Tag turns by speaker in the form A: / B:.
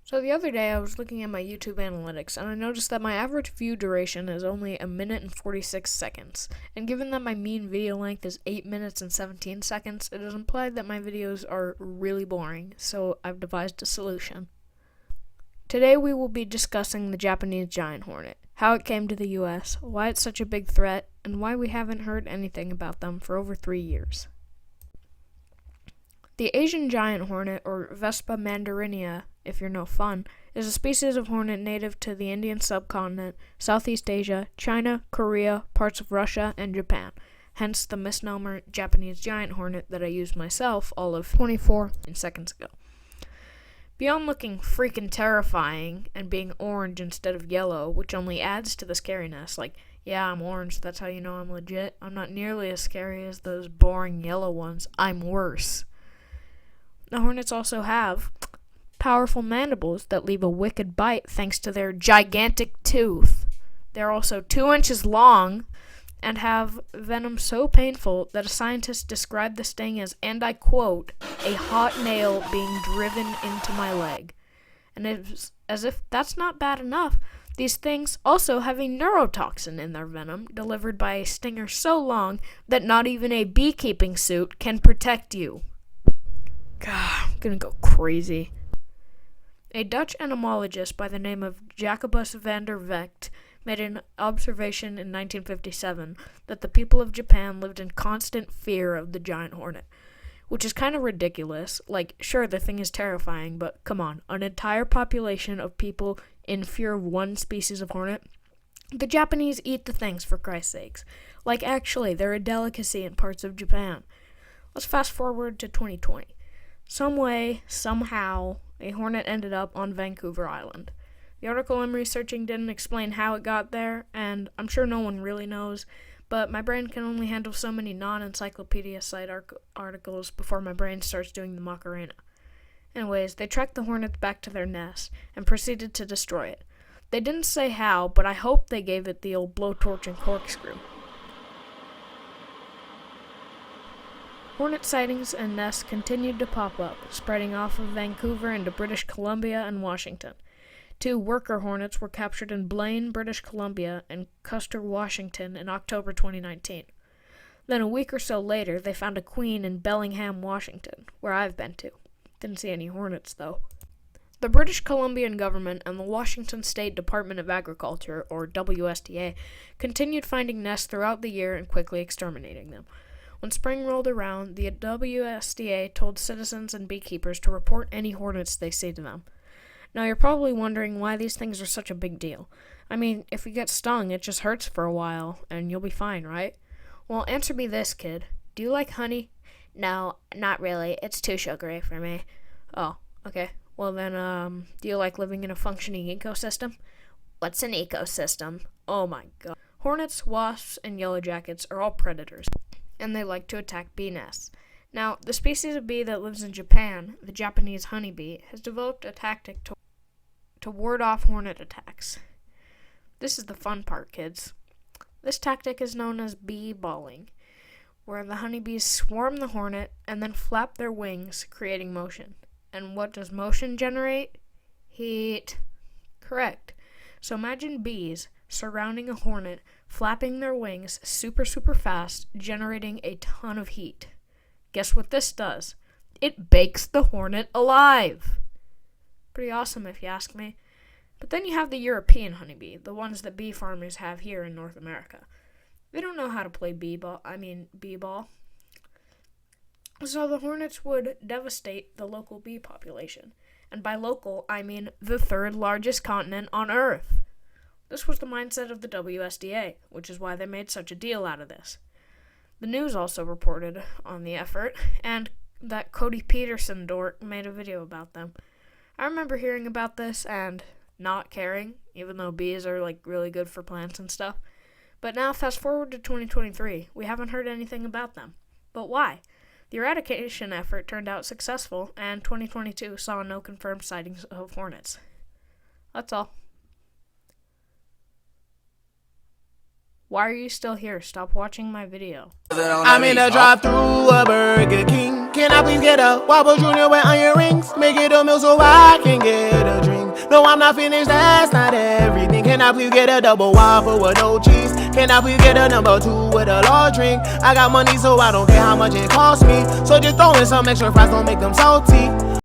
A: So the other day I was looking at my YouTube analytics and I noticed that my average view duration is only 1 minute and 46 seconds. And given that my mean video length is 8 minutes and 17 seconds, it is implied that my videos are really boring, so I've devised a solution. Today we will be discussing the Japanese giant hornet, how it came to the US, why it's such a big threat, and why we haven't heard anything about them for over 3 years. The Asian giant hornet, or Vespa mandarinia, if you're no fun, is a species of hornet native to the Indian subcontinent, Southeast Asia, China, Korea, parts of Russia, and Japan. Hence the misnomer Japanese giant hornet that I used myself all of 24 seconds ago. Beyond looking freaking terrifying and being orange instead of yellow, which only adds to the scariness, like, yeah, I'm orange, that's how you know I'm legit. I'm not nearly as scary as those boring yellow ones. I'm worse. The hornets also have powerful mandibles that leave a wicked bite thanks to their gigantic tooth. They're also 2 inches long and have venom so painful that a scientist described the sting as, and I quote, a hot nail being driven into my leg. And it's as if that's not bad enough, these things also have a neurotoxin in their venom delivered by a stinger so long that not even a beekeeping suit can protect you. God, I'm gonna go crazy. A Dutch entomologist by the name of Jacobus van der Vecht made an observation in 1957 that the people of Japan lived in constant fear of the giant hornet, which is kind of ridiculous. Like, sure, the thing is terrifying, but come on, an entire population of people in fear of one species of hornet? The Japanese eat the things, for Christ's sakes. Like, actually, they're a delicacy in parts of Japan. Let's fast forward to 2020. Some way, somehow, a hornet ended up on Vancouver Island. The article I'm researching didn't explain how it got there, and I'm sure no one really knows, but my brain can only handle so many non-encyclopedia site articles before my brain starts doing the Macarena. Anyways, they tracked the hornets back to their nest and proceeded to destroy it. They didn't say how, but I hope they gave it the old blowtorch and corkscrew. Hornet sightings and nests continued to pop up, spreading off of Vancouver into British Columbia and Washington. 2 worker hornets were captured in Blaine, British Columbia, and Custer, Washington in October 2019. Then a week or so later, they found a queen in Bellingham, Washington, where I've been to. Didn't see any hornets, though. The British Columbian government and the Washington State Department of Agriculture, or WSDA, continued finding nests throughout the year and quickly exterminating them. When spring rolled around, the WSDA told citizens and beekeepers to report any hornets they see to them. Now, you're probably wondering why these things are such a big deal. I mean, if you get stung, it just hurts for a while, and you'll be fine, right? Well, answer me this, kid. Do you like honey? No, not really. It's too sugary for me. Oh, okay. Well then, do you like living in a functioning ecosystem? What's an ecosystem? Oh my god. Hornets, wasps, and yellow jackets are all predators, and they like to attack bee nests. Now, the species of bee that lives in Japan, the Japanese honeybee, has developed a tactic to ward off hornet attacks. This is the fun part, kids. This tactic is known as bee balling, where the honeybees swarm the hornet and then flap their wings, creating motion. And what does motion generate? Heat. Correct. So imagine bees surrounding a hornet, flapping their wings super fast, generating a ton of heat. Guess what this does? It bakes the hornet alive. Pretty awesome if you ask me. But then you have the European honeybee, the ones that bee farmers have here in North America. They don't know how to play bee ball. So the hornets would devastate the local bee population. And by local, I mean the 3rd largest continent on Earth. This was the mindset of the WSDA, which is why they made such a deal out of this. The news also reported on the effort, and that Cody Peterson dork made a video about them. I remember hearing about this and not caring, even though bees are like really good for plants and stuff. But now, fast forward to 2023, we haven't heard anything about them. But why? The eradication effort turned out successful, and 2022 saw no confirmed sightings of hornets. That's all. Why are you still here? Stop watching my video.
B: I'm in a drive-thru a Burger King. Can I please get a Whopper Jr. with onion rings? Make it a meal so I can get a drink. No, I'm not finished, that's not everything. Can I please get a double waffle with no cheese? Can I please get a number 2 with a large drink? I got money, so I don't care how much it costs me. So just throw in some extra fries, don't make them salty.